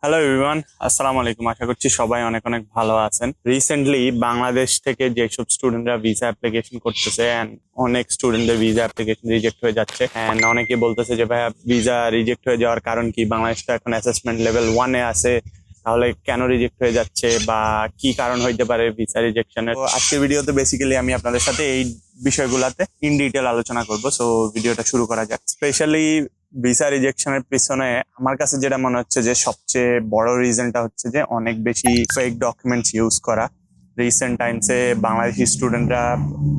Hello everyone, আসসালামু আলাইকুম। আশা করছি সবাই অনেক অনেক ভালো আছেন। রিসেন্টলি বাংলাদেশ থেকে যেসব স্টুডেন্টরা ভিসা অ্যাপ্লিকেশন করতেছে এন্ড অনেক স্টুডেন্টদের ভিসা অ্যাপ্লিকেশন রিজেক্ট হয়ে যাচ্ছে এন্ড অনেকে বলতেছে যে ভাইয়া ভিসা রিজেক্ট হয়ে যাওয়ার কারণ কি, বাংলাদেশ তো এখন অ্যাসেসমেন্ট লেভেল 1-এ আছে, তাহলে কেন রিজেক্ট হয়ে যাচ্ছে বা কি কারণ হইতে পারে ভিসা রিজেকশনের। তো আজকের ভিডিওতে বেসিক্যালি আমি আপনাদের সাথে এই বিষয়গুলোতে ইন ডিটেল আলোচনা করব। সো ভিডিওটা শুরু করা যাক। স্পেশালি ভিসা রিজেকশনের পিছনে আমার কাছে যেটা মনে হচ্ছে যে সবচেয়ে বড় রিজনটা হচ্ছে যে অনেক বেশি ফেক ডকুমেন্টস ইউজ করা। রিসেন্ট টাইমসে বাংলাদেশি স্টুডেন্টরা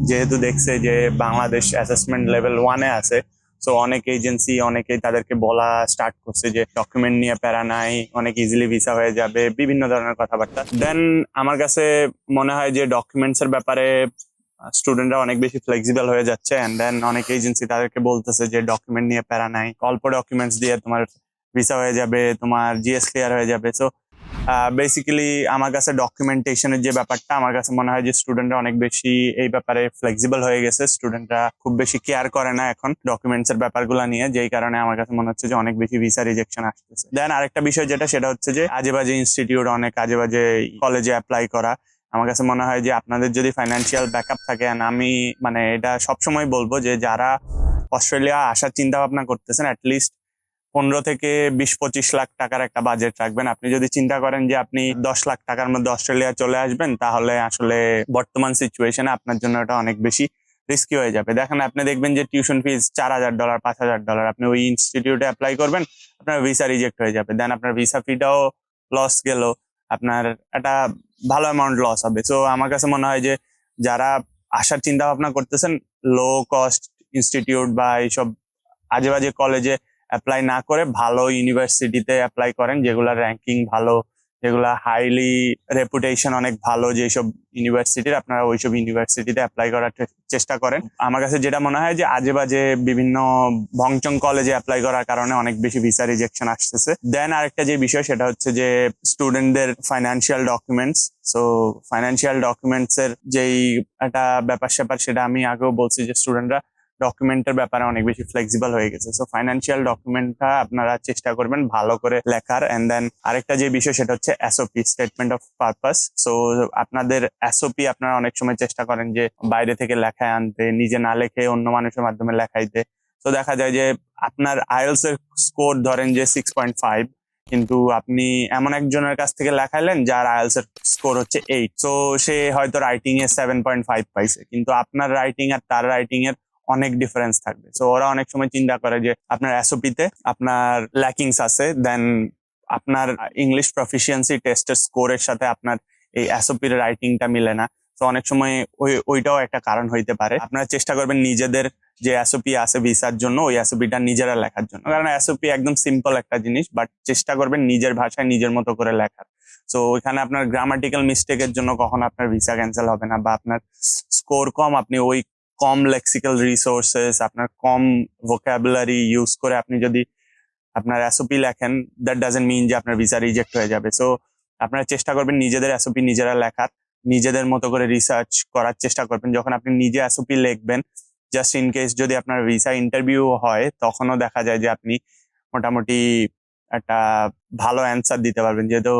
যেহেতু দেখছে যে বাংলাদেশ অ্যাসেসমেন্ট লেভেল 1-এ আছে, সো অনেক এজেন্সি অনেকেই তাদেরকে বলা স্টার্ট করছে যে ডকুমেন্ট নিয়ে প্যারা নাই, অনেক ইজিলি ভিসা হয়ে যাবে, বিভিন্ন ধরনের কথাবার্তা। দেন আমার কাছে মনে হয় যে ডকুমেন্টস এর ব্যাপারে স্টুডেন্টরা অনেক বেশি ফ্লেক্সিবল হয়ে যাচ্ছে এন্ড দেন অনেক এজেন্সি তাদেরকে বলতেছে যে ডকুমেন্ট নিয়ে প্যারা নাই, অল্প ডকুমেন্টস দিয়ে তোমার ভিসা হয়ে যাবে, তোমার জিএস ক্লিয়ার হয়ে যাবে। সো বেসিক্যালি আমার কাছে ডকুমেন্টেশনের যে ব্যাপারটা, আমার কাছে মনে হয় যে স্টুডেন্টরা অনেক বেশি এই ব্যাপারে ফ্লেক্সিবল হয়ে গেছে। স্টুডেন্টরা খুব বেশি কেয়ার করে না এখন ডকুমেন্টস এর ব্যাপারগুলো নিয়ে, যেই কারণে আমার কাছে মনে হচ্ছে যে অনেক বেশি ভিসা রিজেকশন আসতেছে। দেন আরেকটা বিষয় যেটা, সেটা হচ্ছে যে আজে বাজে ইনস্টিটিউট, অনেক আজে বাজে কলেজে অ্যাপ্লাই করা। আমার কাছে মনে হয় যে আপনাদের যদি ফাইন্যান্সিয়াল ব্যাকআপ থাকে, আমি মানে এটা সবসময় বলবো যে যারা অস্ট্রেলিয়া আসার চিন্তা ভাবনা করতেছেন, অ্যাটলিস্ট 15 থেকে 20-25 লাখ টাকার একটা বাজেট রাখবেন। আপনি যদি চিন্তা করেন যে আপনি 10 লাখ টাকার মধ্যে অস্ট্রেলিয়া চলে আসবেন, তাহলে আসলে বর্তমান সিচুয়েশনে আপনার জন্য এটা অনেক বেশি রিস্কি হয়ে যাবে। দেখেন, আপনি দেখবেন যে টিউশন ফিজ $4,000, $5,000, আপনি ওই ইনস্টিটিউটে অ্যাপ্লাই করবেন, আপনার ভিসা রিজেক্ট হয়ে যাবে। দেন আপনার ভিসা ফিটাও লস গেল, আপনার একটা ভালো অ্যামাউন্ট লস হবে। তো আমার কাছে মনে হয় যে যারা আসার চিন্তা ভাবনা করতেছেন, লো কস্ট ইনস্টিটিউট বা এইসব আজে বাজে কলেজে অ্যাপ্লাই না করে ভালো ইউনিভার্সিটিতে অ্যাপ্লাই করেন, যেগুলা র্যাঙ্কিং ভালো, যেগুলা হাইলি রেপুটেশন অনেক ভালো, যেসব ইউনিভার্সিটির, আপনারা ওইসব ইউনিভার্সিটিতে অ্যাপ্লাই করার চেষ্টা করেন। আমার কাছে যেটা মনে হয় যে আজে বাজে বিভিন্ন ভংচং কলেজে অ্যাপ্লাই করার কারণে অনেক বেশি ভিসা রিজেকশন আসতেছে। দেন আরেকটা যে বিষয়, সেটা হচ্ছে যে স্টুডেন্টদের financial documents. So financial documents এর যেই একটা ব্যাপার স্যাপার, সেটা আমি আগেও বলছি যে স্টুডেন্টরা ডকুমেন্টের ব্যাপারে অনেক বেশি ফ্লেক্সিবল হয়ে গেছে। সো ফাইন্যান্সিয়াল ডকুমেন্টটা আপনারা চেষ্টা করবেন ভালো করে লেখার। এন্ড দেন আরেকটা যে বিষয়, সেটা হচ্ছে SOP, statement of purpose. So আপনাদের এসওপি আপনারা অনেক সময় চেষ্টা করেন যে বাইরে থেকে লেখায় আনতে, নিজে না লেখে অন্য মানুষের মাধ্যমে লেখাইতে। তো দেখা যায় যে আপনার আইএলটিএস এর স্কোর ধরেন যে 6.5, কিন্তু আপনি এমন একজনের কাছ থেকে লেখাইলেন যার আইএলটিএস এর স্কোর হচ্ছে 8। তো সে হয়তো রাইটিং এ 7.5 পাইছে, কিন্তু আপনার রাইটিং আর তার রাইটিং এর অনেক ডিফারেন্স থাকবে। সো ওরা অনেক সময় চিন্তা করে যে আপনার এসওপিতে আপনার ল্যাকিংস আছে, দেন আপনার ইংলিশ প্রফিসিয়েন্সি টেস্টের স্কোরের সাথে আপনার এই এসওপির রাইটিংটা মিলে না। তো অনেক সময় ওইটাও একটা কারণ হইতে পারে। আপনারা চেষ্টা করবেন নিজেদের যে এসওপি আছে ভিসার জন্য, ওই এসওপিটা নিজেরা লেখার জন্য, কারণ এসওপি একদম সিম্পল একটা জিনিস, বাট চেষ্টা করবেন নিজের ভাষায় নিজের মতো করে লেখার। সো ওইখানে আপনার গ্রামাটিক্যাল মিস্টেকের জন্য কখনো আপনার ভিসা ক্যান্সেল হবে না, বা আপনার স্কোর কম, আপনি ওই কম লেক্সিক্যাল রিসোর্সেস, আপনার কম ভোকাবুলারি ইউজ করে আপনি যদি আপনার এসওপি লেখেন, দ্যাট ডাজন্ট মিন যে আপনার ভিসা রিজেক্ট হয়ে যাবে। সো আপনারা চেষ্টা করবেন নিজেদের এসওপি নিজেরা লেখার, নিজেদের মতো করে রিসার্চ করার চেষ্টা করবেন। যখন আপনি নিজে এসওপি লিখবেন, জাস্ট ইন কেস যদি আপনার ভিসা ইন্টারভিউ হয়, তখনও দেখা যায় যে আপনি মোটামুটি একটা ভালো অ্যান্সার দিতে পারবেন, যেহেতু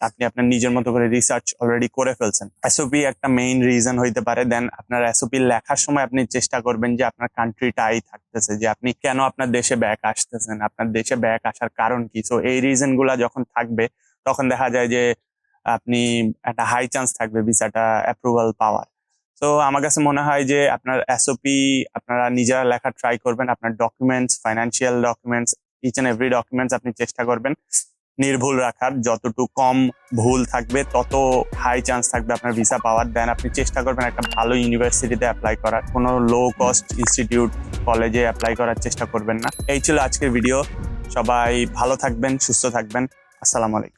আপনি আপনার নিজের মতো করে রিসার্চ অলরেডি করে ফেলছেন। এসওপি একটা মেইন রিজন হইতে পারে। দেন আপনার এসওপি লেখার সময় আপনি চেষ্টা করবেন যে আপনার কান্ট্রিটাই থাকতেছে, যে আপনি কেন আপনার দেশে ব্যাক আসতেছেন, আপনার দেশে ব্যাক আসার কারণ কি। সো এই রিজন গুলা যখন থাকবে, তখন দেখা যায় যে আপনি একটা হাই চান্স থাকবে ভিসাটা অ্যাপ্রুভাল পাওয়ার। তো আমার কাছে মনে হয় যে আপনার এসওপি আপনারা নিজেরা লেখা ট্রাই করবেন। আপনার documents, financial documents, each and every documents আপনি চেষ্টা করবেন নির্ভুল রাখার। যতটুকু কম ভুল থাকবে, তত হাই চান্স থাকবে আপনার ভিসা পাওয়ার। দেন আপনি চেষ্টা করবেন একটা ভালো ইউনিভার্সিটিতে অ্যাপ্লাই করার, কোনো লো কস্ট ইনস্টিটিউট কলেজে অ্যাপ্লাই করার চেষ্টা করবেন না। এই ছিল আজকের ভিডিও। সবাই ভালো থাকবেন, সুস্থ থাকবেন। আসসালামু আলাইকুম।